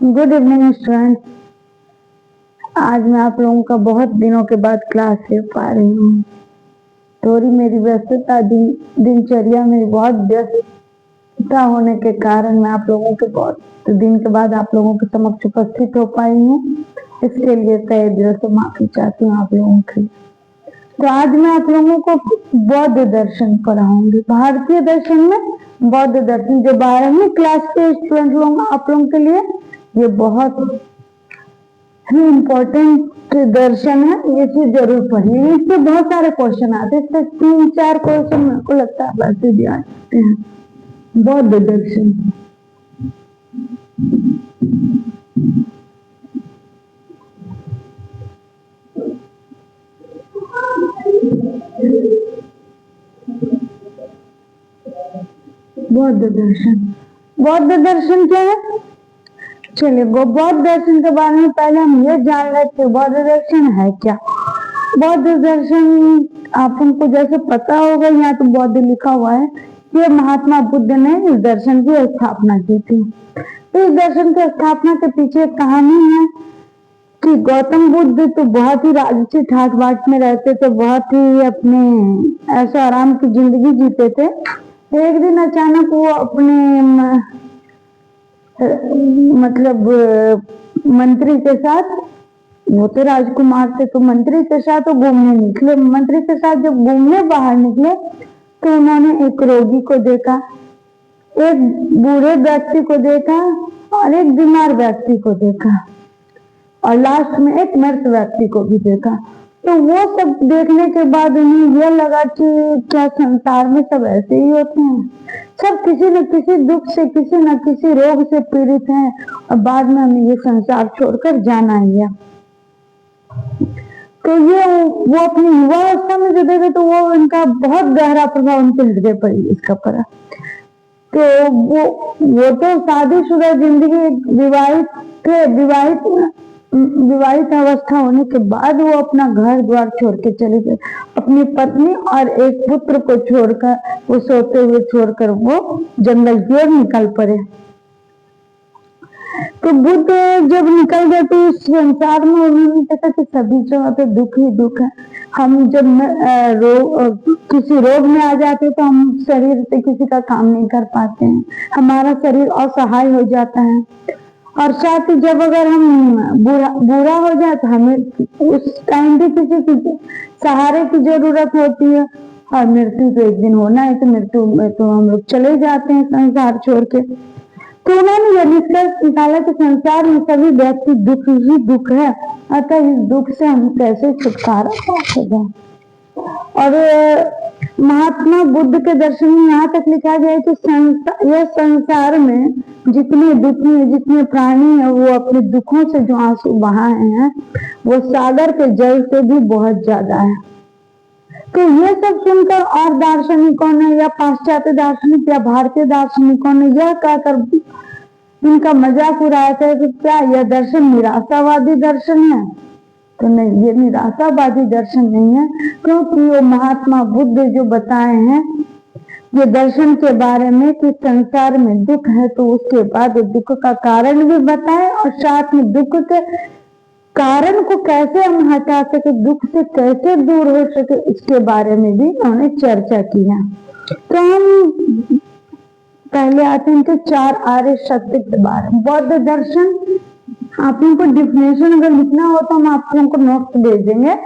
Good evening student. आज मैं आप लोगों का बहुत दिनों के बाद क्लास ले पा रही हूँ। थोड़ी मेरी व्यस्तता दिनचर्या में बहुत व्यस्तता होने के कारण मैं आप लोगों के बहुत दिन के बाद आप लोगों के समक्ष उपस्थित हो पाई हूँ। इसके लिए तहे दिल से माफी चाहती हूँ आप लोगों की। तो आज मैं आप लोगों को बौद्ध दर्शन पढ़ाऊंगी। भारतीय दर्शन में बौद्ध दर्शन जो 12वीं क्लास के स्टूडेंट लोग आप लोगों के लिए ये बहुत ही इम्पोर्टेंट दर्शन है। ये चीज जरूर पढ़िए। इससे बहुत सारे क्वेश्चन आते हैं। इससे 3-4 क्वेश्चन मेरे को लगता है वैसे भी आते हैं। बौद्ध दर्शन बौद्ध दर्शन क्या है? चलिए बौद्ध दर्शन के बारे में पहले हम ये जान लेते हैं बौद्ध दर्शन है क्या। बौद्ध दर्शन आप उनको जैसे पता होगा, यहाँ तो बौद्ध लिखा हुआ है। ये महात्मा बुद्ध ने इस दर्शन की स्थापना की थी। इस दर्शन की स्थापना के पीछे एक कहानी है कि गौतम बुद्ध तो बहुत ही राजसी ठाट बाट में रहते थे, बहुत ही अपने ऐसे आराम की जिंदगी जीते थे। एक दिन अचानक वो अपने मतलब मंत्री के साथ, वो तो राजकुमार थे, तो मंत्री के साथ वो घूमने निकले। मंत्री के साथ जब घूमने बाहर निकले तो उन्होंने एक रोगी को देखा, एक बूढ़े व्यक्ति को देखा और एक बीमार व्यक्ति को देखा और लास्ट में एक मृत व्यक्ति को भी देखा। तो वो सब देखने के बाद उन्हें यह लगा कि क्या संसार में सब ऐसे ही होते हैं, सब किसी न किसी दुख से, किसी न किसी रोग से पीड़ित हैं और बाद में हमें ये संसार छोड़कर जाना ही है। तो ये वो अपनी युवावस्था में जो देखे तो वो उनका बहुत गहरा प्रभाव उनके हृदय पर इसका पड़ा। तो वो तो शादीशुदा जिंदगी विवाहित अवस्था होने के बाद वो अपना घर द्वार छोड़ के चले गए। अपनी पत्नी और एक पुत्र को छोड़कर, वो सोते हुए छोड़कर वो जंगल की ओर निकल पड़े। तो बुद्ध जब निकल गए तो इस संसार में उन्होंने देखा कि सभी जगह पे दुख ही दुख है। हम जब किसी रोग में आ जाते तो हम शरीर से किसी का काम नहीं कर पाते हैं, हमारा शरीर असहाय हो जाता है। और साथ ही जब अगर हम बुरा हो जाए तो हमें उस टाइम भी किसी की सहारे की जरूरत होती है। और मृत्यु तो एक दिन होना है, तो मृत्यु में तो हम लोग चले जाते हैं संसार छोड़ के। तो उन्होंने यह निष्कर्ष निकाला कि संसार में सभी व्यक्ति दुख ही दुख है, अतः इस दुख से हम कैसे छुटकारा पा सकें। और महात्मा बुद्ध के दर्शन में यहाँ तक लिखा गया है कि यह संसार में जितने दुखी है, जितने प्राणी है, वो अपने दुखों से जो आंसू बहाए हैं वो सागर के जल से भी बहुत ज्यादा है। तो ये सब सुनकर और दार्शनिकों ने या पाश्चात्य दार्शनिक या भारतीय दार्शनिकों ने यह कहकर इनका मजाक उड़ाया था कि क्या यह दर्शन निराशावादी दर्शन है। तो नहीं, ये निराशावादी दर्शन नहीं है, क्योंकि वो महात्मा बुद्ध जो बताए हैं ये दर्शन के बारे में कि संसार में दुख है, तो उसके बाद दुख का कारण भी बताए और साथ में दुख के कारण को कैसे हम हटा सके, दुख से कैसे दूर हो सके, इसके बारे में भी उन्होंने चर्चा की है। तो हम पहले आते हैं कि 4 आर्य सत्य के बारे में। बौद्ध दर्शन, आप लोगों को डिफिनेशन अगर लिखना हो तो हम आप लोगों को नोट्स भेज देंगे,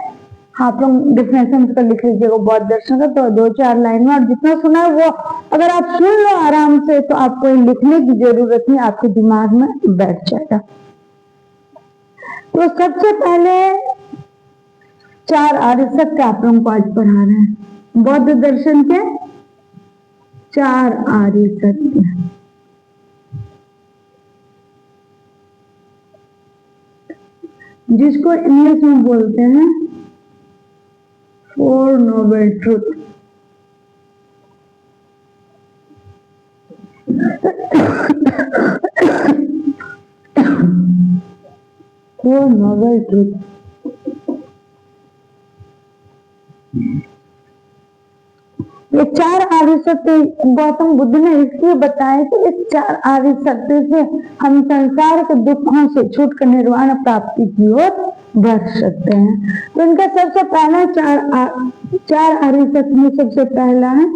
आप लोग डिफिनेशन उसका लिख लीजिएगा बौद्ध दर्शन का, तो 2-4 लाइन में। और जितना सुना है वो अगर आप सुन लो आराम से तो आपको लिखने की जरूरत नहीं, आपके दिमाग में बैठ जाएगा। तो सबसे पहले 4 आर्य सत्य आप लोगों को आज पढ़ा रहे हैं। बौद्ध दर्शन के 4 आर्य सत्य। जिसको इंग्लिश में बोलते हैं 4 नोबल ट्रूथ। Noble truth. ये चार आर्य सत्य गौतम बुद्ध ने इसलिए बताया कि इस चार आर्य सत्य से हम संसार के दुखों से छूट कर निर्वाण प्राप्ति की ओर बढ़ सकते हैं। तो इनका सबसे पहला चार आर्य सत्य में सबसे पहला है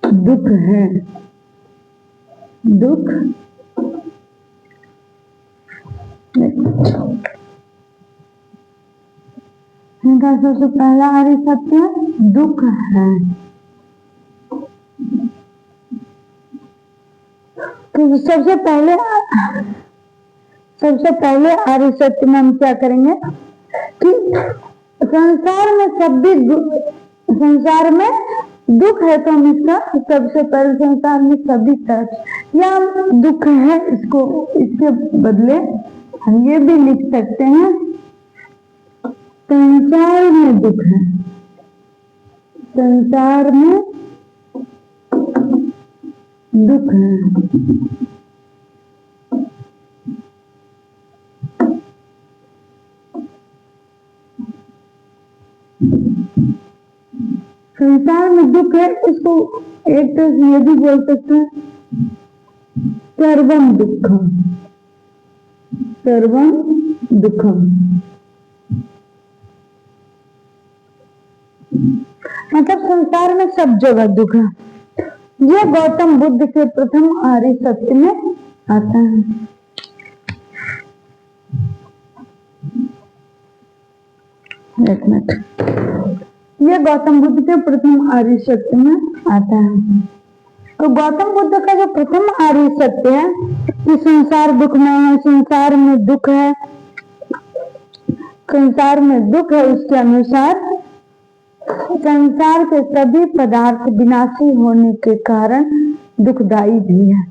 दुख है। दुख इनका सबसे पहला आर्य सत्य दुख है। तो सबसे पहले आर्य सत्य में हम क्या करेंगे कि संसार में दुख है, तो हम इसका सबसे पहले संसार में सभी कष्ट या दुख है, इसके बदले हम ये भी लिख सकते हैं संसार में दुख है। संसार में दुख है। संसार में दुख है, इसको एक तरह से ये भी बोल सकते हैं सर्वम दुखम। सर्वम दुखम मतलब संसार में सब जगह दुख है। यह गौतम बुद्ध के प्रथम आर्य सत्य में आता है। एक मिनट, यह गौतम बुद्ध के प्रथम आर्य सत्य में आता है। तो गौतम बुद्ध का जो प्रथम आर्य सत्य है कि संसार दुखमय है, संसार में दुख है, संसार में दुख है, उसके अनुसार संसार के सभी पदार्थ विनाशी होने के कारण दुखदायी भी है।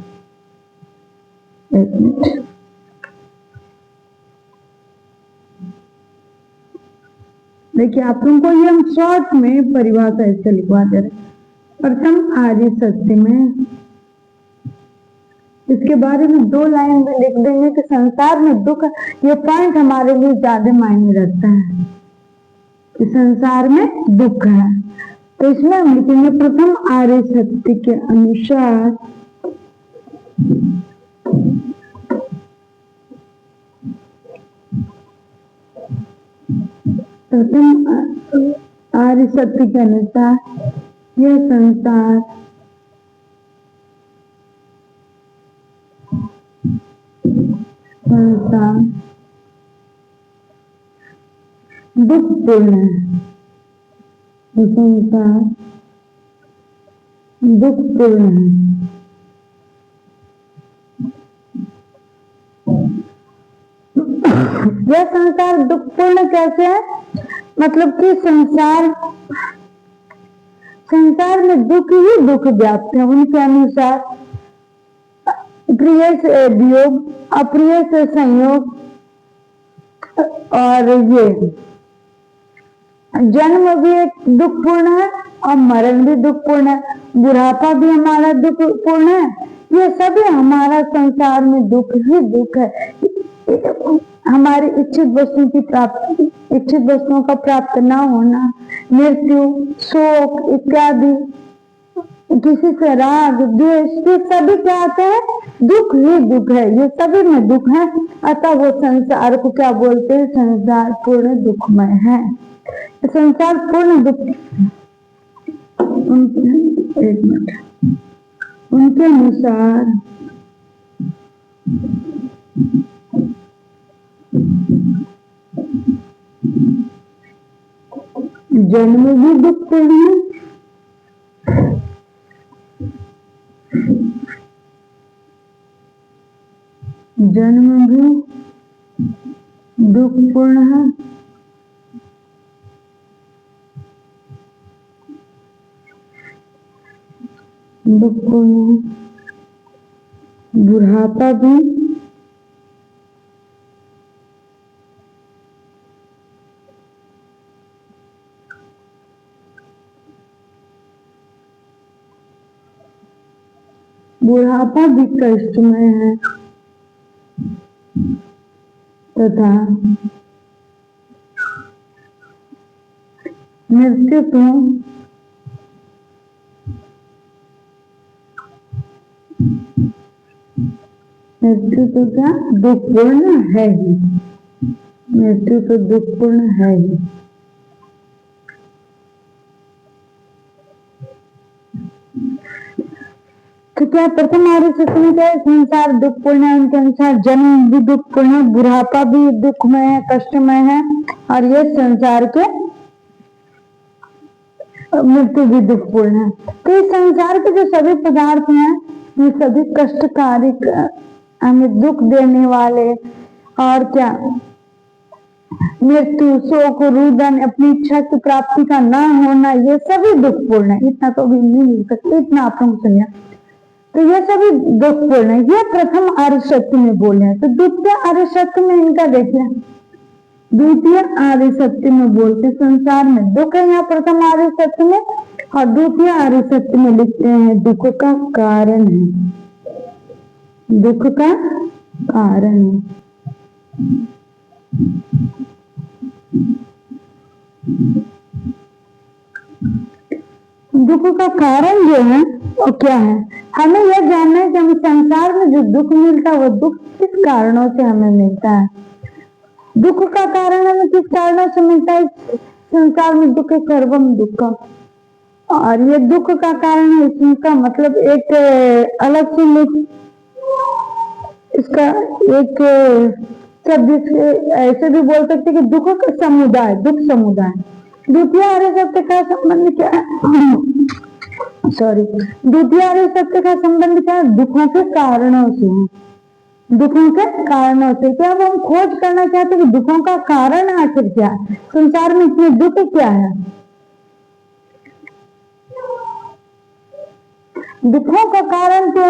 एक मिनट, देखिए आप लोगों को ये हम शॉर्ट में परिभाषा इसका लिखवा दे रहे। प्रथम आर्य सत्य में इसके बारे में 2 लाइन में लिख देंगे कि संसार में दुख, ये पॉइंट हमारे लिए ज्यादा मायने रखता है कि संसार में दुख है। तो इसमें हम लिखेंगे प्रथम आर्य सत्य के अनुसार प्रथम आर्य सत्य के अनुसार यह संसार दुखपूर्ण है। संसार दुखपूर्ण है। यह संसार दुखपूर्ण कैसे है? मतलब कि संसार में दुख ही दुख व्याप्त है। उनके अनुसार प्रिय से वियोग, अप्रिय से संयोग, और ये जन्म भी एक दुखपूर्ण है और मरण भी दुखपूर्ण है, बुढ़ापा भी हमारा दुखपूर्ण है। ये सभी हमारा संसार में दुख ही दुख है। हमारी इच्छित वस्तुओं का प्राप्त न होना, मृत्यु, शोक इत्यादि, किसी से राग द्वेष, ये सभी क्या आते हैं? दुख ही दुख है। ये सभी में दुख है। अतः वो संसार को क्या बोलते हैं? संसार पूर्ण दुखमय है। संसार पूर्ण दुख। एक मिनट, उनके अनुसार जन्म भी दुखपूर्ण है, जन्म भी दुखपूर्ण है, दुखपूर्ण है, बुढ़ापा भी कष्टमय है तथा मृत्यु तो मृत्यु तो क्या दुखपूर्ण है ही, मृत्यु तो दुखपूर्ण है ही। तो क्या प्रथम आर्य सत्य में क्या संसार दुखपूर्ण है? उनके अनुसार जन्म भी दुखपूर्ण है, बुढ़ापा भी दुखमय है, कष्टमय है, और ये संसार के मृत्यु भी दुखपूर्ण है। तो इस संसार के जो सभी पदार्थ हैं ये सभी कष्टकारी, हमें दुख देने वाले, और क्या मृत्यु, शोक, रुदन, अपनी इच्छा की प्राप्ति का ना होना, ये सभी दुखपूर्ण है। इतना तो भी नहीं मिल सकते, इतना आप लोग सुनिए। तो ये सभी दुखपूर्ण है, ये प्रथम आर्य सत्य में बोले हैं। तो द्वितीय आर्य सत्य में इनका देखिए, द्वितीय आर्य सत्य में बोलते संसार में दुख है, यहाँ प्रथम आर्य सत्य में, और द्वितीय आर्य सत्य में लिखते हैं दुख का कारण है, दुख का कारण है। दुख का कारण जो है वो क्या है? हमें यह जानना है कि हमें संसार में जो दुख मिलता है वो दुख किस कारणों से हमें मिलता है। दुख का कारण हमें किस कारणों से मिलता है? संसार में दुख सर्वम दुखम, और ये दुख का कारण है, इसका मतलब एक अलग से इसका एक शब्द ऐसे भी बोल सकते कि दुख का समुदाय, दुख समुदाय। द्वितीय आर्य सत्य का संबंध क्या है? सॉरी, द्वितीय आर्य सत्य का संबंध क्या है? दुखों के कारणों से, दुखों के कारणों से। क्या अब हम खोज करना चाहते हैं कि दुखों का कारण आखिर क्या है, संसार में इतने दुख क्या है? दुखों का कारण तो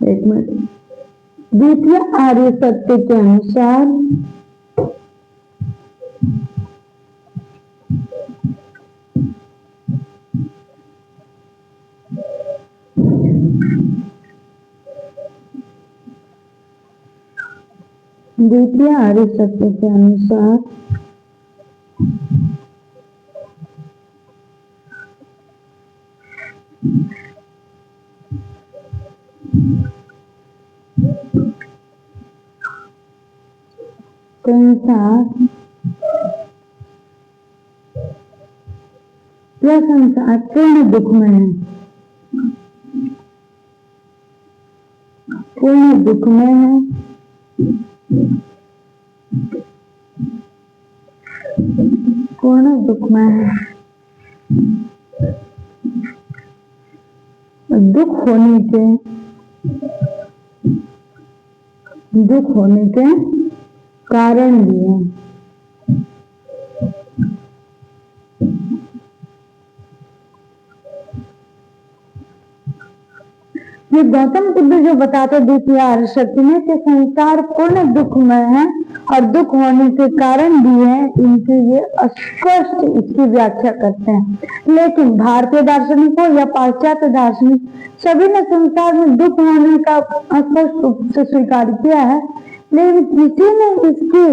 एक मिनट, द्वितीय आर्य सत्य के अनुसार द्वितीय आर्य सत्य के अनुसार यह संसार पूर्ण दुखमय है, पूर्ण दुखमय है, पूर्ण दुखमय है। दुख होने के कारण भी है। ये गौतम बुद्ध जो बताते द्वितीय आर्य सत्य में कि संसार पूर्ण दुखमय है और दुख होने के कारण भी है, इनके ये स्पष्ट इसकी व्याख्या करते हैं। लेकिन भारतीय दार्शनिकों या पाश्चात्य दार्शनिक सभी ने संसार में दुख होने का स्पष्ट रूप से स्वीकार किया है, लेकिन किसी ने इसकी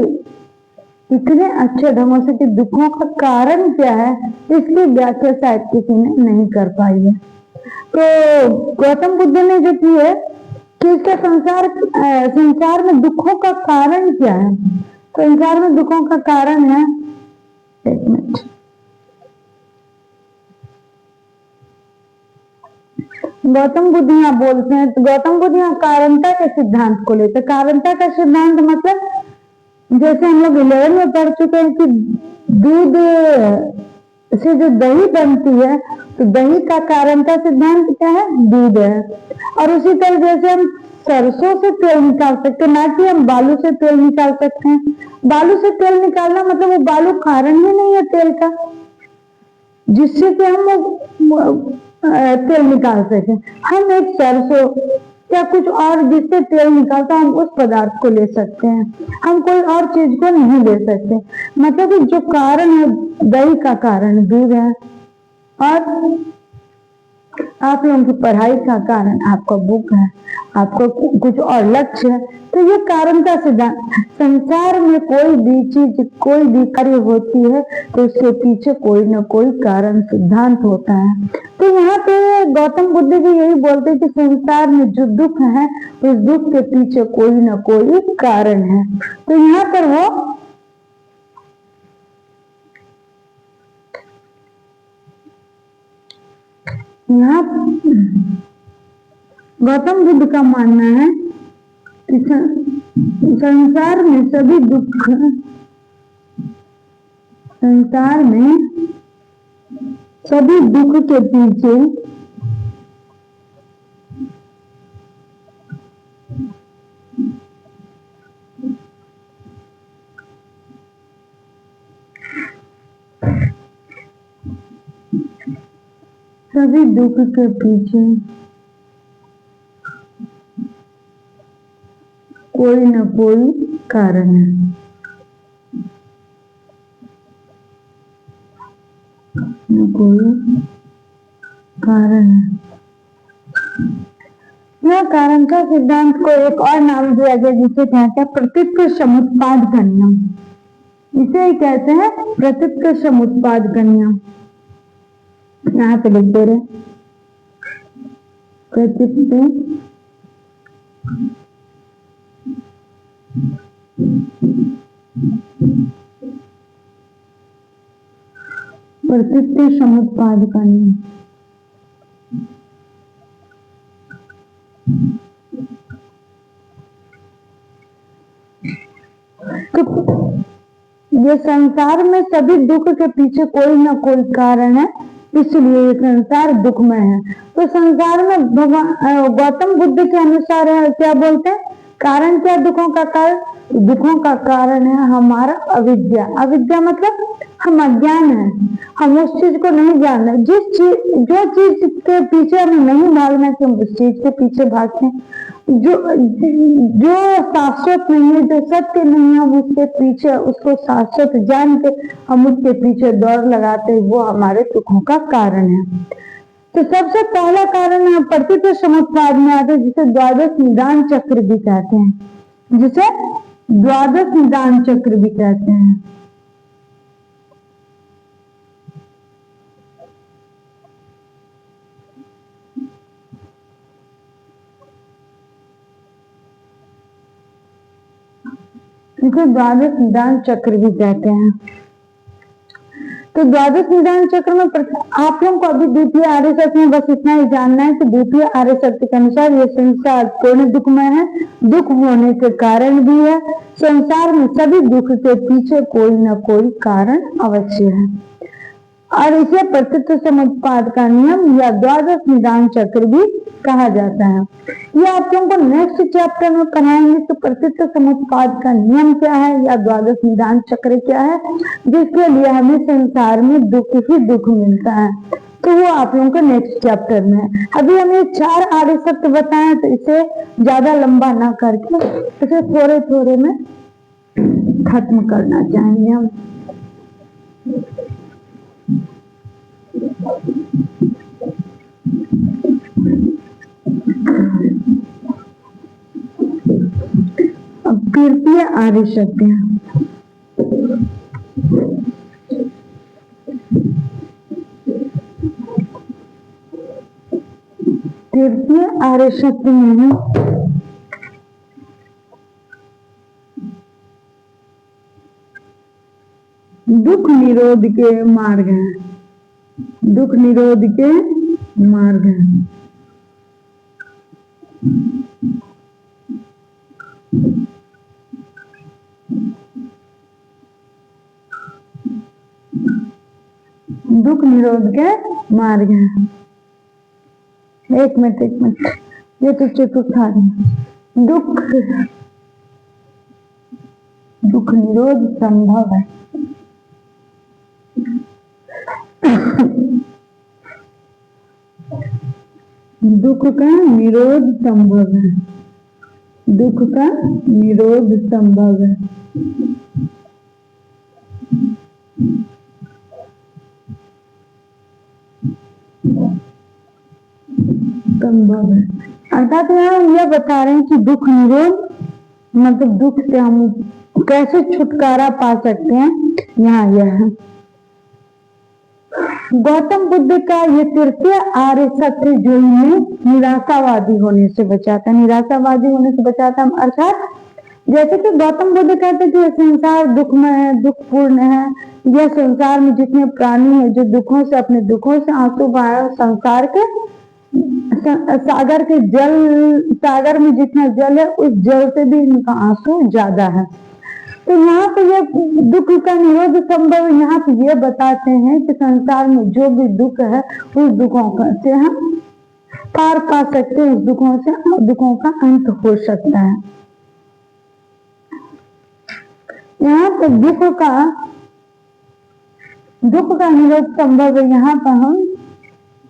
इतने अच्छे ढंगों से कि दुखों का कारण क्या है इसकी व्याख्या शायद किसी ने नहीं कर पाई है। तो गौतम बुद्ध ने जो की है कि इसका संसार में दुखों का कारण क्या है, संसार में दुखों का कारण है, एक मिनट, गौतम बुद्ध यहाँ बोलते हैं। तो गौतम बुद्ध यहाँ कारणता के सिद्धांत को लेते हैं। कारणता का सिद्धांत मतलब जैसे हम लोग 11 में पढ़ चुके हैं कि दूध से जो दही बनती है तो दही का कारणता सिद्धांत क्या है? दूध है। और उसी तरह जैसे हम सरसों से तेल निकाल सकते हैं, ना कि हम बालू से तेल निकाल सकते हैं। बालू से तेल निकालना मतलब वो बालू कारण ही नहीं है तेल का, जिससे कि हम तेल निकाल सकें। हम एक सरसों या कुछ और जिससे तेल निकालता हम उस पदार्थ को ले सकते हैं, हम कोई और चीज को नहीं ले सकते। मतलब जो कारण है दही का कारण दूध है, और आप लोगों की पढ़ाई का कारण आपका बुक है, आपको कुछ और लक्ष्य है। तो ये कारण का सिद्धांत, संसार में कोई भी चीज कोई भी कार्य होती है तो उसके पीछे कोई ना कोई कारण सिद्धांत होता है। तो यहाँ पे गौतम बुद्ध भी यही बोलते हैं कि संसार में जो दुख है उस दुख के पीछे कोई ना कोई कारण है। तो यहाँ पर वो यहाँ गौतम बुद्ध का मानना है कि संसार में सभी दुख, संसार में सभी दुख के पीछे सभी दुख के पीछे कोई न कोई कारण है, न कोई कारण है। यह कारण का सिद्धांत को एक और नाम दिया गया जिसे कहते हैं प्रतीत्व समुत्पाद का नियम। इसे ही कहते हैं प्रतीत्व समुत्पाद का नियम। यहाँ पे लिख दे रहे प्रतीत्व प्रतीत्व समुत्पाद का नियम। तो ये संसार में सभी दुख के पीछे कोई ना कोई कारण है, इसलिए ये संसार दुखमय है। तो संसार में भगवान गौतम बुद्ध के अनुसार क्या बोलते हैं, कारण क्या दुखों का कारण? दुखों का कारण है हमारा अविद्या। अविद्या मतलब हम अज्ञान है, हम उस चीज को नहीं जानना, जो चीज के पीछे हमें नहीं भागना कि हम उस चीज के पीछे भागते हैं। जो शाश्वत नहीं है, जो सत्य नहीं है, हम उसके पीछे, उसको शाश्वत जान के हम उसके पीछे दौड़ लगाते हैं, वो हमारे दुखों का कारण है। तो सबसे पहला कारण है प्रतीत्व समुत्पाद में आते हैं, जिसे द्वादश निदान चक्र भी कहते हैं, जिसे द्वादश निदान चक्र भी कहते हैं। इसे द्वादश निदान चक्र भी कहते हैं। तो द्वादश निदान चक्र में आप लोगों को अभी द्वितीय आर्य सत्य में बस इतना ही जानना है कि द्वितीय आर्य सत्य के अनुसार ये संसार पूर्ण दुखमय है, दुख होने के कारण भी है। संसार में सभी दुख के पीछे कोई न कोई कारण अवश्य है, और इसे प्रतीत्व समुत्पाद का नियम या द्वादश निदान चक्र भी कहा जाता है। ये आप लोगों को नेक्स्ट चैप्टर में पढ़ाएंगे कि प्रतीत्व समुत्पाद का नियम क्या है या द्वादश निदान चक्र क्या है, जिसके लिए हमें संसार में दुख ही दुख मिलता है। तो वो आप लोगों को नेक्स्ट चैप्टर में। अभी हम ये 4 आर्य सत्य बताएं, तो इसे ज्यादा लंबा ना करके इसे थोड़े थोड़े में खत्म करना चाहेंगे हम। अब तृतीय आर्य सत्य, तृतीय आर्य सत्य में दुख निरोध के मार्ग हैं, दुख निरोध के मार्ग हैं। दुख निरोध के मार्ग हैं। एक मिनट, ये तो चतुर्थ दुख निरोध संभव है। दुख का निरोध संभव है, दुख का निरोध संभव है। संभव है अर्थात यहाँ हम यह बता रहे हैं कि दुख निरोध मतलब दुख से हम कैसे छुटकारा पा सकते हैं, यहाँ यह है। गौतम बुद्ध का ये तृतीय आर्य सत्य जो इन्हें निराशावादी होने से बचाता है, निराशावादी होने से बचाता है अर्थात जैसे कि गौतम बुद्ध कहते कि संसार दुखमय है, दुखपूर्ण है, यह संसार में जितने प्राणी है जो दुखों से अपने दुखों से आंसू बहाए, संसार के सागर के जल, सागर में जितना जल है उस जल से भी इनका आंसू ज्यादा है। तो यहाँ पे ये दुख का निरोध संभव यहाँ पे ये बताते हैं कि संसार में जो भी दुख है उस दुखों से हम पार पा सकते हैं, उस दुखों से दुखों का अंत हो सकता है। यहाँ पे दुख का निरोध संभव है। यहाँ पर हम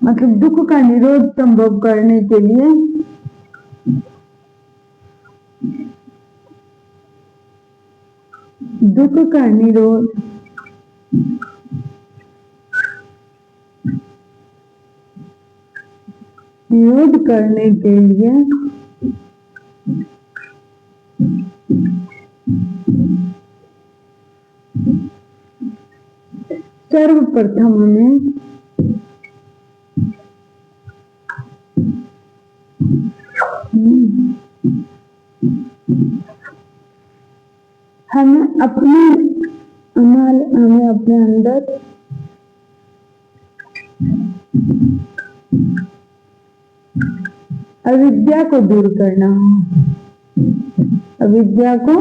मतलब दुख का निरोध संभव करने के लिए दुख का निरोध करने के लिए सर्वप्रथम हमें अपने अंदर अविद्या को दूर करना है, अविद्या को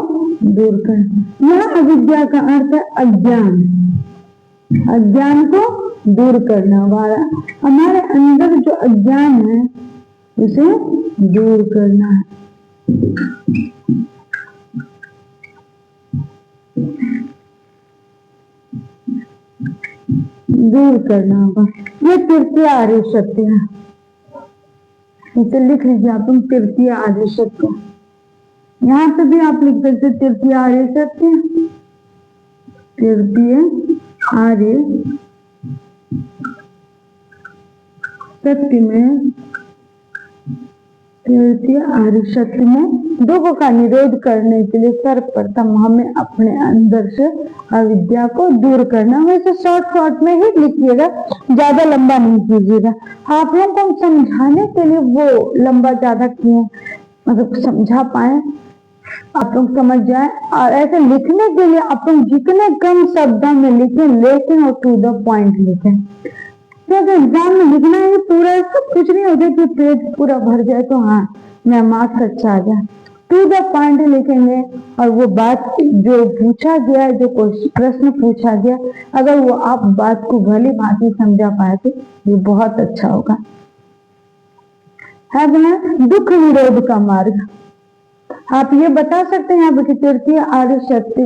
दूर करना। यह अविद्या का अर्थ है अज्ञान, अज्ञान को दूर करना वाला, हमारे अंदर जो अज्ञान है उसे दूर करना है। दूर करना होगा, ये तृतीय आर्य सत्य है। इसे लिख लीजिए आप लोग, तृतीय आर्य सत्य। यहाँ पे भी आप लिख सकते तृतीय आर्य सत्य, तृतीय आर्य सत्य में, तृतीय आर्य सत्य में दुख का निरोध करने के लिए सर्वप्रथम हमें अपने अंदर से अविद्या को दूर करना। वैसे शॉर्ट में ही लिखिएगा, ज्यादा लंबा नहीं कीजिएगा। आप लोगों को समझाने के लिए वो लंबा ज्यादा किए, मतलब समझा पाए, आप लोग समझ जाए। और ऐसे लिखने के लिए आप लोग जितने कम शब्दों में लिखें, लेकिन और टू द पॉइंट लिखें। क्योंकि एग्जाम में लिखना है पूरा, सब कुछ नहीं होता कि पेज पूरा भर जाए तो हाँ मैं मार्क्स अच्छा आ जाए। टू द पॉइंट लिखेंगे और वो बात जो पूछा गया, जो प्रश्न पूछा गया, अगर वो आप बात को भली भांति समझा पाए तो ये बहुत अच्छा होगा। है ना, दुख निरोध का मार्ग आप ये बता सकते हैं। यहाँ पे तृतीय आर्य सत्य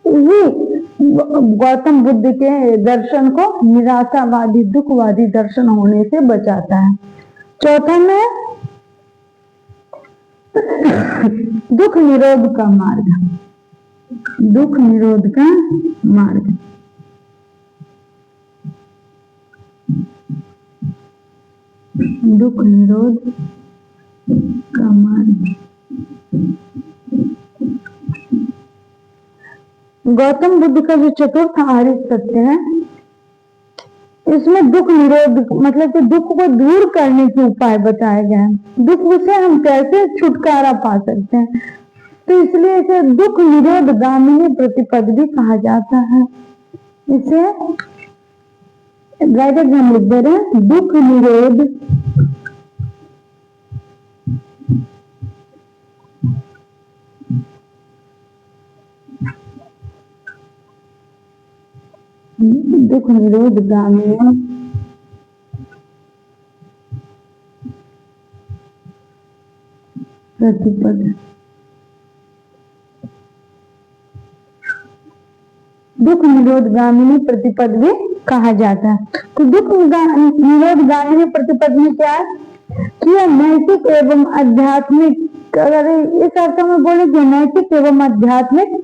ही गौतम बुद्ध के दर्शन को निराशावादी, दुखवादी दर्शन होने से बचाता है। चौथा में दुख निरोध का मार्ग, दुख निरोध का मार्ग। दुख निरोध का मार्ग गौतम बुद्ध का जो चतुर्थ आर्य सत्य है, इसमें दुख निरोध मतलब कि दुख को दूर करने के उपाय बताए गए हैं। दुख से हम कैसे छुटकारा पा सकते हैं, तो इसलिए इसे दुख निरोध गामिनी प्रतिपद भी कहा जाता है। इसे ब्रैकेट में लिख दे रहे हैं, दुख निरोध दुख निरोध गामिनी प्रतिपद। दुख निरोध गामिनी प्रतिपद भी कहा जाता है। तो दुख निरोध गामिनी प्रतिपद में क्या है कि यह नैतिक एवं आध्यात्मिक, अगर इस अर्थ में बोले कि नैतिक एवं आध्यात्मिक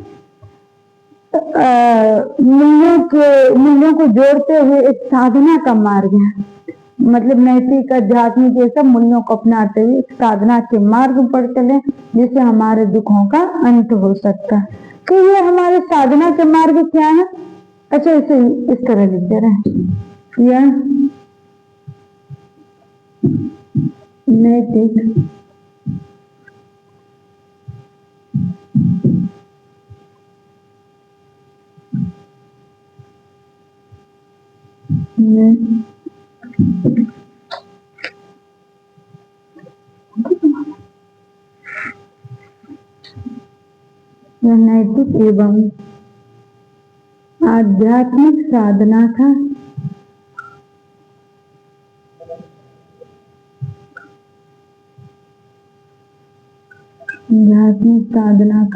मूल्यों को जोड़ते हुए एक साधना का मार्ग है। मतलब नैतिक, आध्यात्मिक ये सब मूल्यों को अपनाते हुए एक साधना के मार्ग पर चले, जिससे हमारे दुखों का अंत हो सकता है। तो ये हमारे साधना के मार्ग क्या है? अच्छा, इसे इस तरह लिख दे रहे हैं, या नैतिक नैतिक एवं आध्यात्मिक साधना का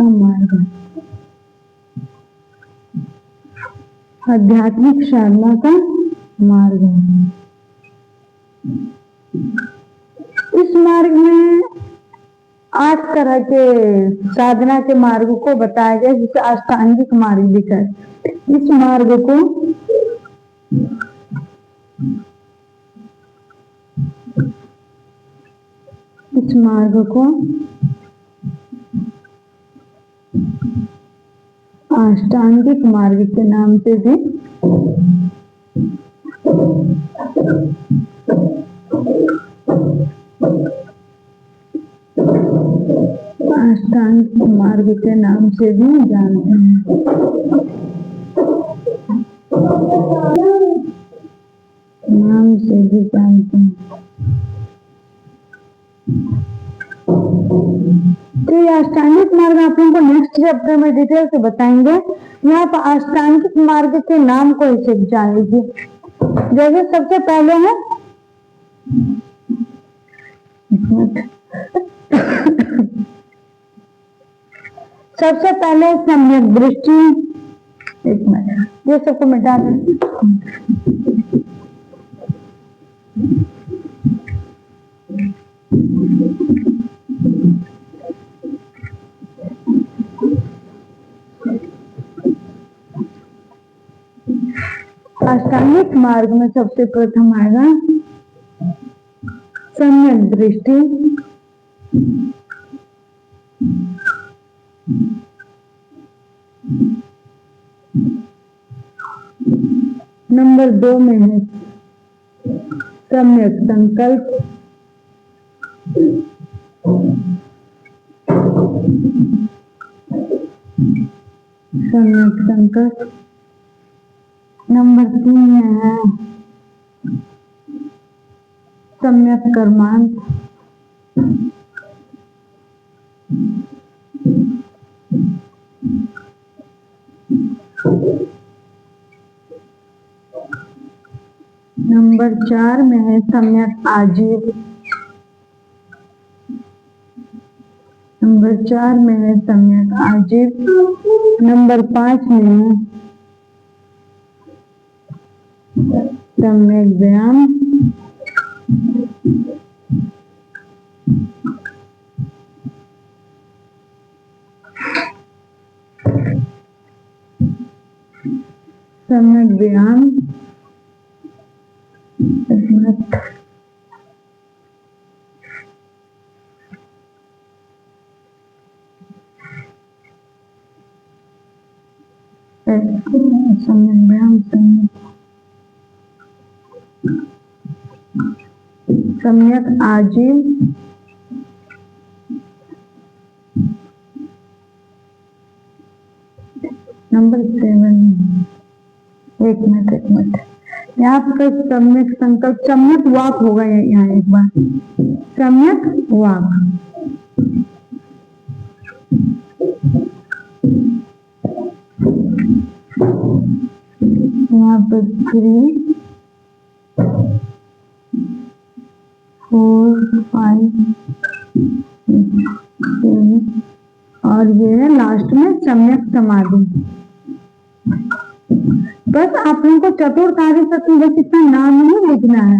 मार्ग, आध्यात्मिक साधना का मार्ग है। इस मार्ग में 8 तरह के साधना के मार्ग को बताया गया, जिसे अष्टांगिक मार्ग भी कहते हैं। इस मार्ग को अष्टांगिक मार्ग के नाम से भी जानते हैं। तो ये अष्टांगिक मार्ग आप लोगों को नेक्स्ट चैप्टर में डिटेल से बताएंगे। यहाँ पर अष्टांगिक मार्ग के नाम को इसे जान लीजिए। जैसे सबसे पहले है सम्यक दृष्टि। एक मिनट, ये सबको मिटा दें। अष्टांगिक मार्ग में सबसे प्रथम आएगा सम्यक दृष्टि। नंबर 2 में है सम्यक संकल्प। नंबर 3 में है सम्यक कर्मांत। नंबर 4 में है सम्यक आजीव। नंबर 5 में है सम्यक व्यायाम। सम्यक आजीव। नंबर 7, एक मिनट, यहाँ पर सम्यक संकल्प, सम्यक वाक होगा। यहाँ एक बार सम्यक वाक, यहाँ पर 3, 4, 5, 6, और ये है लास्ट में सम्यक समाधि। बस आप लोगों को चतुर्कार्य सत्य बस इतना नाम नहीं लिखना है,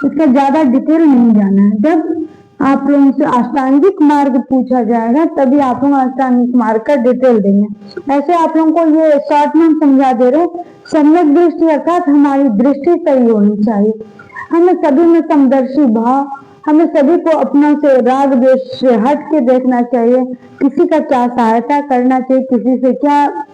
इसका ज्यादा डिटेल नहीं जाना है। जब आप लोगों से अष्टांगिक मार्ग पूछा जाएगा तभी आप लोग अष्टांगिक मार्ग का डिटेल देंगे। ऐसे आप लोगों को ये शॉर्ट में समझा दे रहे। सम्यक दृष्टि अर्थात हमारी दृष्टि सही होनी चाहिए। हमें सभी में समदर्शी भाव, हमें सभी को अपना से राग द्वेष से हट के देखना चाहिए। किसी का क्या सहायता करना चाहिए, किसी से क्या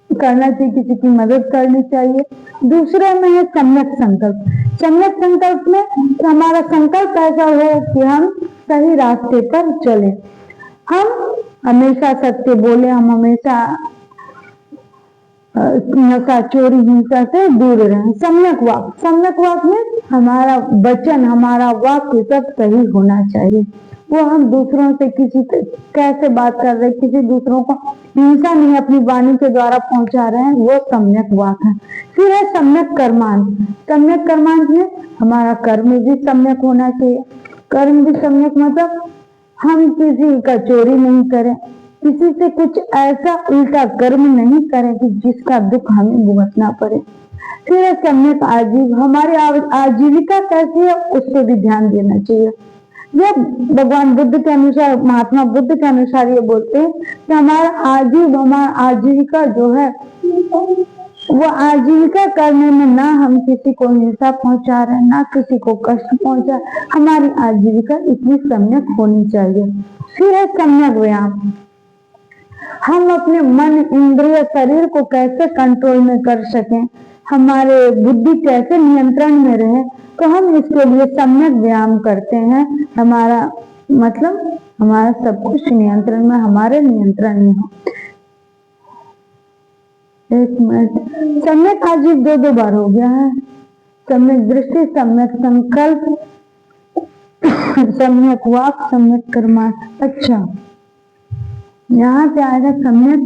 करना चाहिए, किसी की मदद करनी चाहिए। दूसरे में है सम्यक संकल्प। सम्यक संकल्प में हमारा संकल्प ऐसा हो कि हम सही रास्ते पर चले, हम हमेशा सत्य बोले, हम हमेशा नशा चोरी हिंसा से दूर रहें। सम्यक वाक, सम्यक वाक में हमारा वचन, हमारा वाक्य सब सही होना चाहिए। वो हम दूसरों से किसी कैसे बात कर रहे, किसी दूसरों को हिंसा नहीं अपनी वाणी के द्वारा पहुंचा रहे हैं, वो सम्यक वाक है। फिर है सम्यक कर्मांश। सम्यक कर्मांश में हमारा कर्म भी सम्यक होना चाहिए। कर्म भी सम्यक मतलब हम किसी का चोरी नहीं करें, किसी से कुछ ऐसा उल्टा कर्म नहीं करें कि जिसका दुख हमें भुगतना पड़े। फिर है सम्यक आजीव। हमारी आजीविका कैसी है उस पर भी ध्यान देना चाहिए। ये भगवान बुद्ध के अनुसार, महात्मा बुद्ध के अनुसार ये बोलते हैं कि हमारा आजीविका जो है वो आजीविका करने में ना हम किसी को हिंसा पहुंचा रहे, ना किसी को कष्ट पहुंचा, हमारी आजीविका इतनी सम्यक होनी चाहिए। फिर है सम्यक व्यायाम। हम अपने मन, इंद्रिय, शरीर को कैसे कंट्रोल में कर सकें, हमारे बुद्धि कैसे नियंत्रण में रहे, तो हम इसके लिए सम्यक व्यायाम करते हैं। हमारा मतलब हमारा सब कुछ नियंत्रण में, हमारे नियंत्रण में हो। एक मिनट, सम्यक आजीव दो बार हो गया है। सम्यक दृष्टि, सम्यक संकल्प, सम्यक वाक, सम्यक कर्मा। अच्छा, यहाँ पे आएगा सम्यक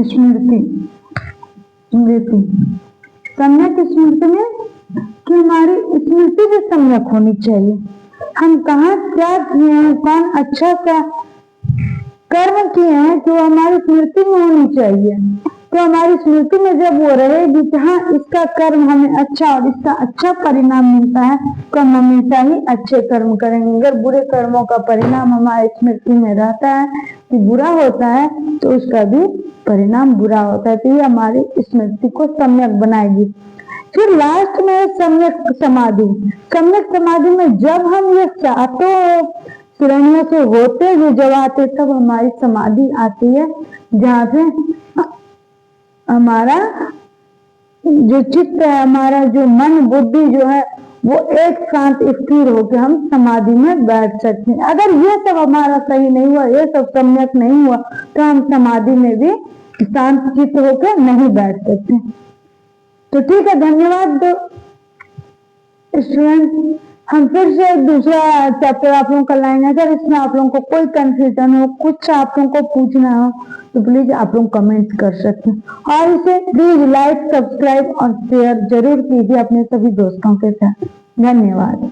स्मृति। स्मृति, सम्यक स्मृति में कि हमारी स्मृति भी सम्यक होनी चाहिए। हम कहाँ क्या किए हैं, कौन अच्छा सा कर्म किए हैं कि वो हमारी स्मृति में होनी चाहिए। तो हमारी स्मृति में जब वो रहेगी कि हाँ इसका कर्म हमें अच्छा और इसका अच्छा परिणाम मिलता है, तो हम हमेशा ही अच्छे कर्म करेंगे। अगर बुरे कर्मों का परिणाम हमारी स्मृति में रहता है कि बुरा होता है, तो उसका भी परिणाम बुरा होता है। तो ये हमारी स्मृति को सम्यक बनाएगी। फिर लास्ट में सम्यक समाधि। सम्यक समाधि में जब हम ये चारों श्रेणियों से होते हुए जब आते, तब हमारी समाधि आती है, जहाँ पे हमारा जो चित्त है, हमारा जो मन बुद्धि जो है, वो एक साथ स्थिर होकर हम समाधि में बैठ सकते हैं। अगर ये सब हमारा सही नहीं हुआ, ये सब सम्यक नहीं हुआ, तो हम समाधि में भी शांत चित्त होकर नहीं बैठ सकते। तो ठीक है, धन्यवाद स्टूडेंट। हम फिर से दूसरा चैप्टर आप लोगों का लाएंगे। अगर इसमें आप लोगों को कोई कंफ्यूजन हो, कुछ आप लोगों को पूछना हो, तो प्लीज आप लोग कमेंट कर सकते हैं। और इसे प्लीज लाइक, सब्सक्राइब और शेयर जरूर कीजिए अपने सभी दोस्तों के साथ। धन्यवाद।